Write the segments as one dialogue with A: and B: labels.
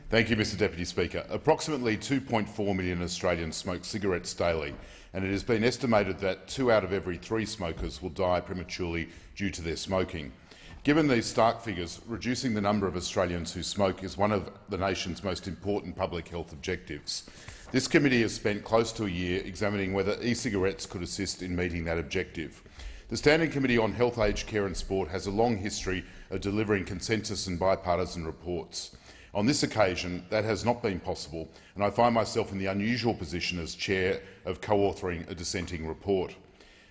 A: Thank you, Mr Deputy Speaker. Approximately 2.4 million Australians smoke cigarettes daily, and it has been estimated that 2 out of every 3 smokers will die prematurely due to their smoking. Given these stark figures, reducing the number of Australians who smoke is one of the nation's most important public health objectives. This committee has spent close to a year examining whether e-cigarettes could assist in meeting that objective. The Standing Committee on Health, Aged Care and Sport has a long history of delivering consensus and bipartisan reports. On this occasion, that has not been possible, and I find myself in the unusual position as chair of co-authoring a dissenting report.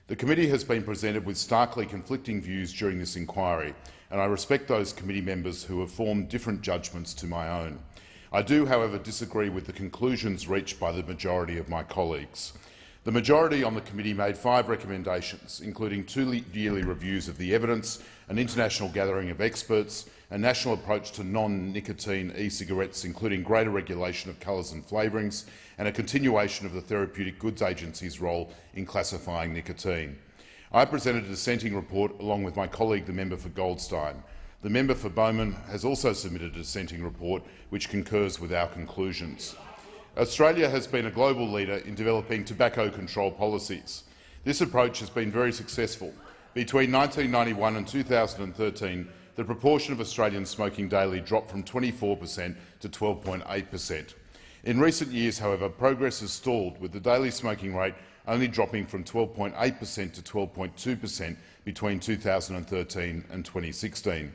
A: The committee has been presented with starkly conflicting views during this inquiry, and I respect those committee members who have formed different judgments to my own. I do, however, disagree with the conclusions reached by the majority of my colleagues. The majority on the committee made 5 recommendations, including 2 yearly reviews of the evidence, an international gathering of experts, a national approach to non-nicotine e-cigarettes, including greater regulation of colours and flavourings, and a continuation of the Therapeutic Goods Agency's role in classifying nicotine. I presented a dissenting report along with my colleague, the member for Goldstein. The member for Bowman has also submitted a dissenting report which concurs with our conclusions. Australia has been a global leader in developing tobacco control policies. This approach has been very successful. Between 1991 and 2013, the proportion of Australians smoking daily dropped from 24% to 12.8%. In recent years, however, progress has stalled, with the daily smoking rate only dropping from 12.8% to 12.2% between 2013 and 2016.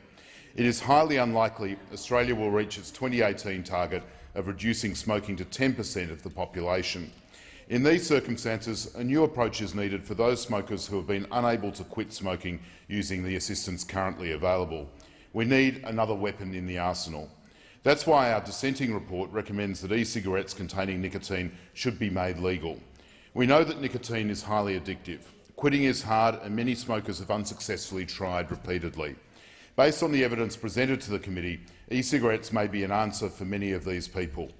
A: It is highly unlikely Australia will reach its 2018 target of reducing smoking to 10% of the population. In these circumstances, a new approach is needed for those smokers who have been unable to quit smoking using the assistance currently available. We need another weapon in the arsenal. That's why our dissenting report recommends that e-cigarettes containing nicotine should be made legal. We know that nicotine is highly addictive. Quitting is hard, and many smokers have unsuccessfully tried repeatedly. Based on the evidence presented to the committee, e-cigarettes may be an answer for many of these people.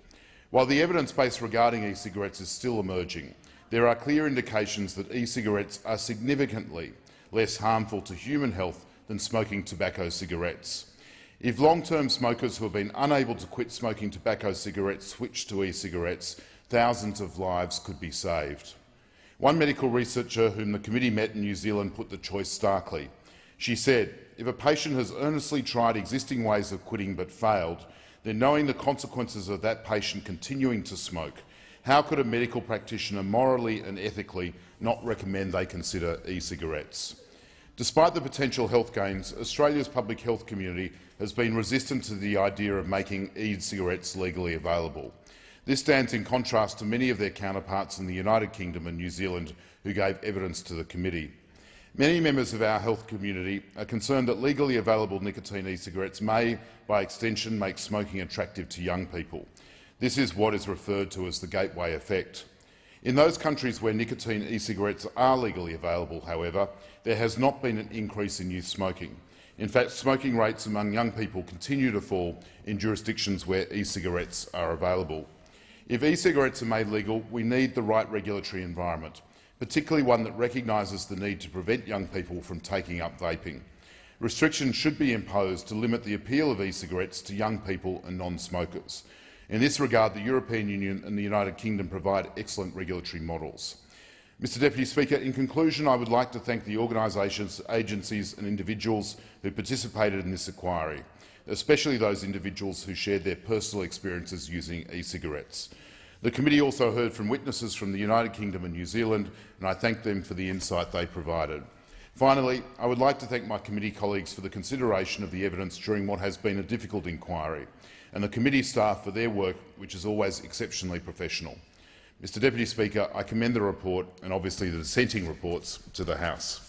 A: While the evidence base regarding e-cigarettes is still emerging, there are clear indications that e-cigarettes are significantly less harmful to human health than smoking tobacco cigarettes. If long-term smokers who have been unable to quit smoking tobacco cigarettes switch to e-cigarettes, thousands of lives could be saved. One medical researcher whom the committee met in New Zealand put the choice starkly. She said, "If a patient has earnestly tried existing ways of quitting but failed, then knowing the consequences of that patient continuing to smoke, how could a medical practitioner morally and ethically not recommend they consider e-cigarettes?" Despite the potential health gains, Australia's public health community has been resistant to the idea of making e-cigarettes legally available. This stands in contrast to many of their counterparts in the United Kingdom and New Zealand who gave evidence to the committee. Many members of our health community are concerned that legally available nicotine e-cigarettes may, by extension, make smoking attractive to young people. This is what is referred to as the gateway effect. In those countries where nicotine e-cigarettes are legally available, however, there has not been an increase in youth smoking. In fact, smoking rates among young people continue to fall in jurisdictions where e-cigarettes are available. If e-cigarettes are made legal, we need the right regulatory environment, particularly one that recognises the need to prevent young people from taking up vaping. Restrictions should be imposed to limit the appeal of e-cigarettes to young people and non-smokers. In this regard, the European Union and the United Kingdom provide excellent regulatory models. Mr Deputy Speaker, in conclusion, I would like to thank the organisations, agencies and individuals who participated in this inquiry, especially those individuals who shared their personal experiences using e-cigarettes. The committee also heard from witnesses from the United Kingdom and New Zealand, and I thank them for the insight they provided. Finally, I would like to thank my committee colleagues for the consideration of the evidence during what has been a difficult inquiry, and the committee staff for their work, which is always exceptionally professional. Mr Deputy Speaker, I commend the report and obviously the dissenting reports to the House.